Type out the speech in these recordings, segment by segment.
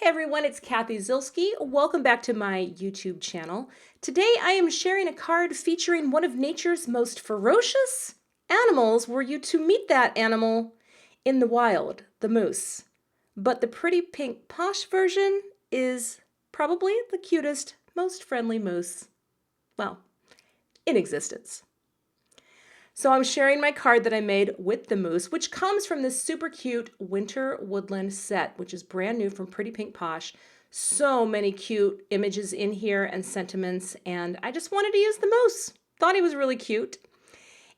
everyone, it's Kathy Zilski. Welcome back to my YouTube channel. Today I am sharing a card featuring one of nature's most ferocious animals were you to meet that animal in the wild, the moose. But the pretty pink Posh version is probably the cutest, most friendly moose, well, in existence. So I'm sharing my card that I made with the moose, which comes from this super cute winter woodland set, which is brand new from Pretty Pink Posh. So many cute images in here and sentiments, and I just wanted to use the moose. Thought he was really cute.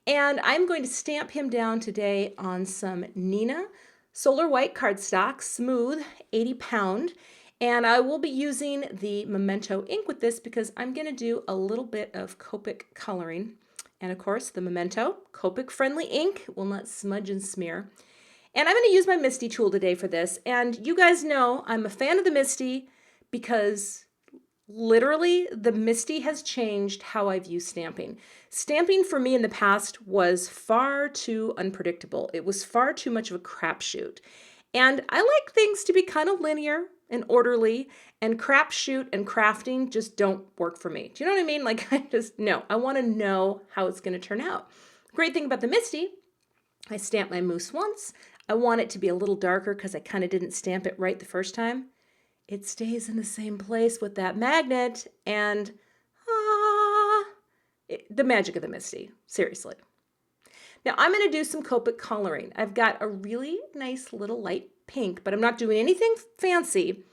And I'm going to stamp him down today on some Neenah Solar White cardstock, smooth, 80 pound. And I will be using the Memento ink with this because I'm going to do a little bit of Copic coloring. And of course, the Memento, Copic friendly ink, will not smudge and smear. And I'm going to use my MISTI tool today for this. And you guys know I'm a fan of the MISTI because literally the MISTI has changed how I view stamping. Stamping for me in the past was far too unpredictable. It was far too much of a crapshoot. And I like things to be kind of linear and orderly, and crapshoot and crafting just don't work for me. Do you know what I mean? Like, I want to know how it's going to turn out. Great thing about the MISTI, I stamped my moose once. I want it to be a little darker because I kind of didn't stamp it right the first time. It stays in the same place with that magnet, and the magic of the MISTI, seriously. Now I'm going to do some Copic coloring. I've got a really nice little light pink, but I'm not doing anything fancy.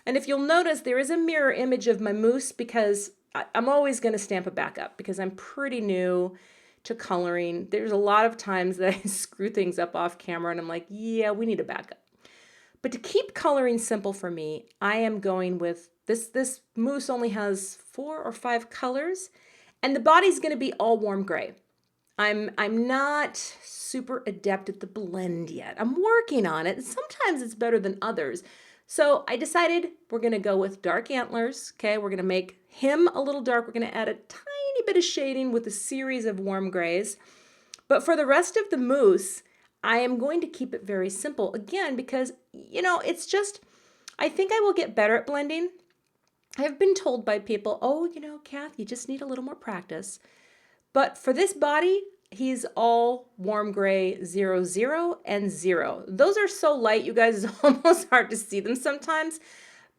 And if you'll notice, there is a mirror image of my moose because I'm always going to stamp a backup because I'm pretty new to coloring. There's a lot of times that I screw things up off camera and I'm like, yeah, we need a backup. But to keep coloring simple for me, I am going with this moose only has 4 or 5 colors, and the body's going to be all warm gray. I'm not super adept at the blend yet. I'm working on it. Sometimes it's better than others. So I decided we're going to go with dark antlers. Okay, we're going to make him a little dark. We're going to add a tiny bit of shading with a series of warm grays. But for the rest of the moose, I am going to keep it very simple. Again, because, it's just, I think I will get better at blending. I have been told by people, oh, Kath, you just need a little more practice. But for this body, he's all warm gray, 0, 0, and 0. Those are so light, you guys, it's almost hard to see them sometimes.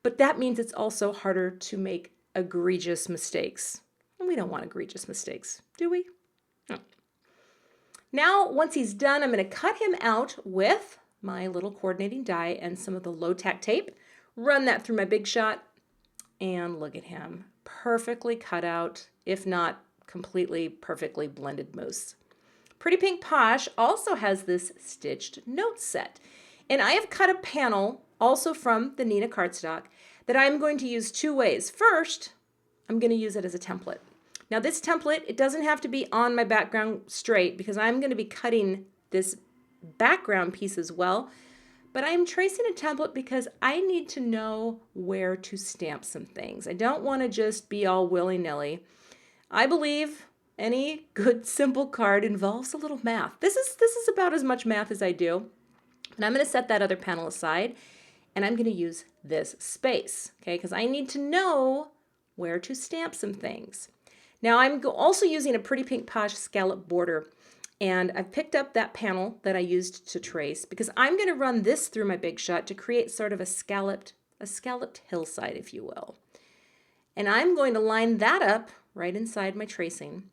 But that means it's also harder to make egregious mistakes. And we don't want egregious mistakes, do we? No. Now, once he's done, I'm going to cut him out with my little coordinating die and some of the low-tack tape. Run that through my Big Shot, and look at him. Perfectly cut out, if not completely perfectly blended moose. Pretty Pink Posh also has this stitched note set, and I have cut a panel also from the Neenah cardstock that I'm going to use 2 ways. First, I'm going to use it as a template. Now this template, it doesn't have to be on my background straight because I'm going to be cutting this background piece as well, but I'm tracing a template because I need to know where to stamp some things. I don't want to just be all willy-nilly. I believe any good simple card involves a little math. This is about as much math as I do. And I'm going to set that other panel aside, and I'm going to use this space, okay? Because I need to know where to stamp some things. Now I'm also using a Pretty Pink Posh scallop border, and I've picked up that panel that I used to trace because I'm going to run this through my Big Shot to create sort of a scalloped hillside, if you will. And I'm going to line that up right inside my tracing.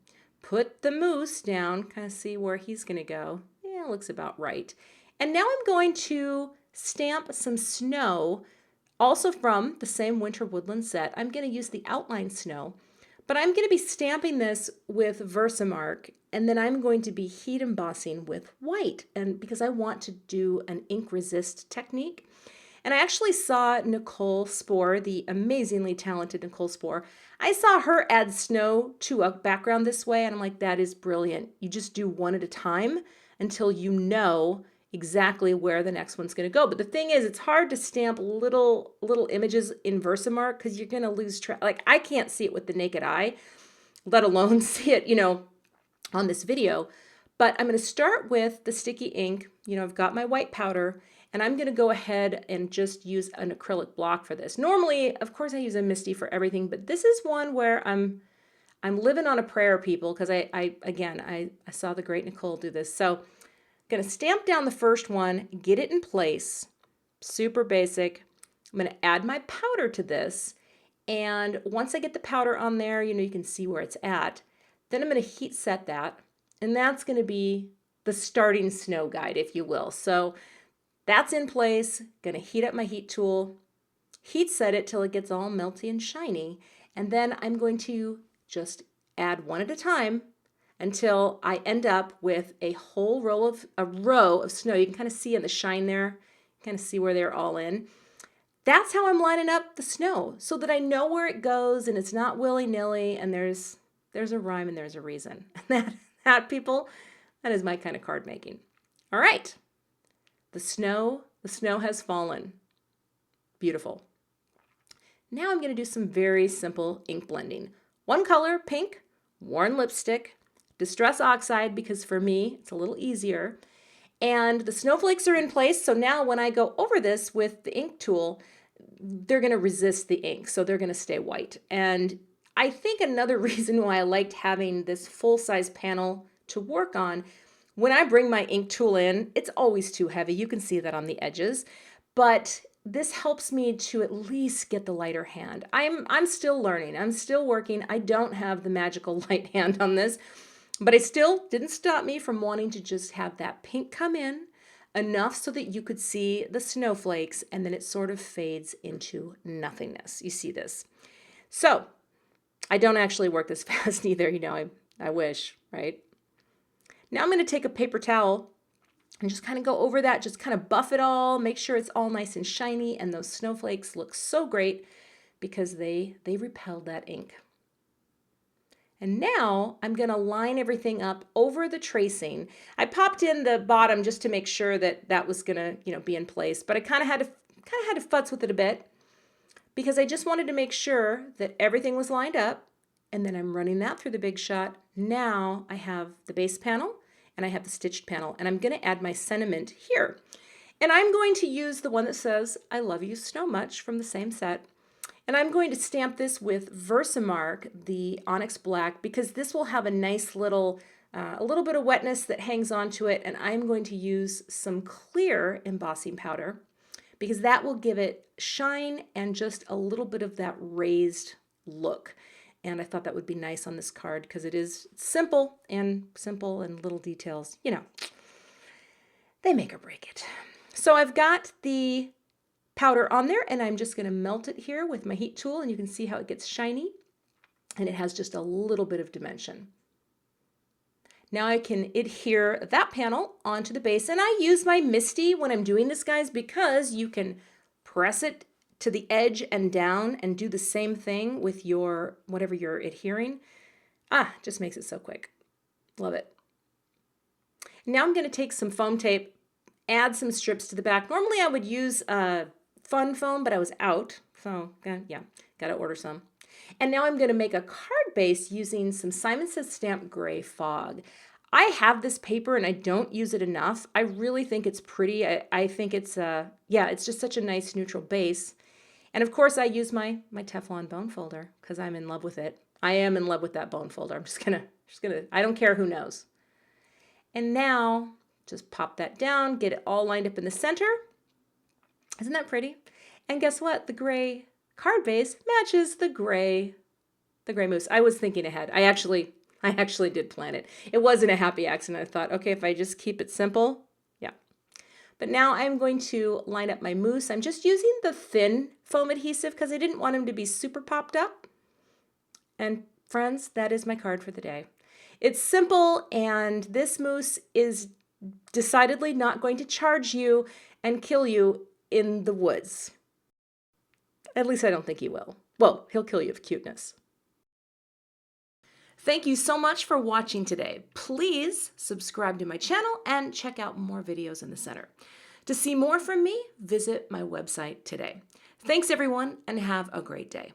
Put the moose down, kind of see where he's going to go. Yeah, looks about right. And now I'm going to stamp some snow, also from the same winter woodland set. I'm going to use the outline snow, but I'm going to be stamping this with Versamark, and then I'm going to be heat embossing with white, and because I want to do an ink resist technique. And I actually saw Nicole Spohr, the amazingly talented Nicole Spohr. I saw her add snow to a background this way, and I'm like, that is brilliant. You just do one at a time until you know exactly where the next one's going to go. But the thing is, it's hard to stamp little images in Versamark because you're going to lose track. Like, I can't see it with the naked eye, let alone see it, on this video. But I'm going to start with the sticky ink. I've got my white powder, And I'm going to go ahead and just use an acrylic block for this. Normally, of course, I use a MISTI for everything, but this is one where I'm living on a prayer, people, because I saw the great Nicole do this. So I'm going to stamp down the first one, get it in place, super basic. I'm going to add my powder to this. And once I get the powder on there, you can see where it's at. Then I'm going to heat set that. And that's going to be the starting snow guide, if you will. So that's in place. Going to heat up my heat tool, heat set it till it gets all melty and shiny. And then I'm going to just add one at a time until I end up with a row of snow. You can kind of see in the shine there, kind of see where they're all in. That's how I'm lining up the snow, so that I know where it goes and it's not willy-nilly, and there's a rhyme and there's a reason. That people, that is my kind of card making. All right. The snow has fallen. Beautiful. Now I'm going to do some very simple ink blending. One color, pink, worn lipstick, Distress Oxide, because for me, it's a little easier. And the snowflakes are in place, so now when I go over this with the ink tool, they're going to resist the ink, so they're going to stay white. And I think another reason why I liked having this full-size panel to work on, when I bring my ink tool in, it's always too heavy. You can see that on the edges, but this helps me to at least get the lighter hand. I'm still learning. I'm still working. I don't have the magical light hand on this, but it still didn't stop me from wanting to just have that pink come in enough so that you could see the snowflakes, and then it sort of fades into nothingness. You see this. So I don't actually work this fast either. I wish, right? Now I'm going to take a paper towel and just kind of go over that, just kind of buff it all, make sure it's all nice and shiny, and those snowflakes look so great because they repelled that ink. And now I'm going to line everything up over the tracing. I popped in the bottom just to make sure that that was going to, be in place, but I kind of had to futz with it a bit because I just wanted to make sure that everything was lined up, and then I'm running that through the Big Shot. Now I have the base panel and I have the stitched panel, and I'm going to add my sentiment here. And I'm going to use the one that says, "I love you so much," from the same set. And I'm going to stamp this with Versamark, the Onyx Black, because this will have a nice little, a little bit of wetness that hangs onto it. And I'm going to use some clear embossing powder because that will give it shine and just a little bit of that raised look. And I thought that would be nice on this card because it is simple and little details, they make or break it. So I've got the powder on there, and I'm just going to melt it here with my heat tool, and you can see how it gets shiny, and it has just a little bit of dimension. Now I can adhere that panel onto the base, and I use my MISTI when I'm doing this, guys, because you can press it to the edge and down and do the same thing with your whatever you're adhering. Just makes it so quick. Love it. Now I'm going to take some foam tape, add some strips to the back. Normally I would use Fun Foam, but I was out, so yeah, gotta order some. And now I'm gonna make a card base using some Simon Says Stamp Gray Fog. I have this paper and I don't use it enough. I really think it's pretty. I think it's it's just such a nice neutral base. And of course I use my Teflon bone folder because I'm in love with it. I am in love with that bone folder. I'm just gonna, I don't care who knows. And now just pop that down, get it all lined up in the center. Isn't that pretty? And guess what? The gray card base matches the gray mousse. I was thinking ahead. I actually did plan it. It wasn't a happy accident. I thought, okay, if I just keep it simple, yeah. But now I'm going to line up my mousse. I'm just using the thin foam adhesive because I didn't want them to be super popped up. And friends, that is my card for the day. It's simple, and this mousse is decidedly not going to charge you and kill you in the woods. At least I don't think he will. Well, he'll kill you of cuteness. Thank you so much for watching today. Please subscribe to my channel and check out more videos in the center. To see more from me, visit my website today. Thanks everyone, and have a great day.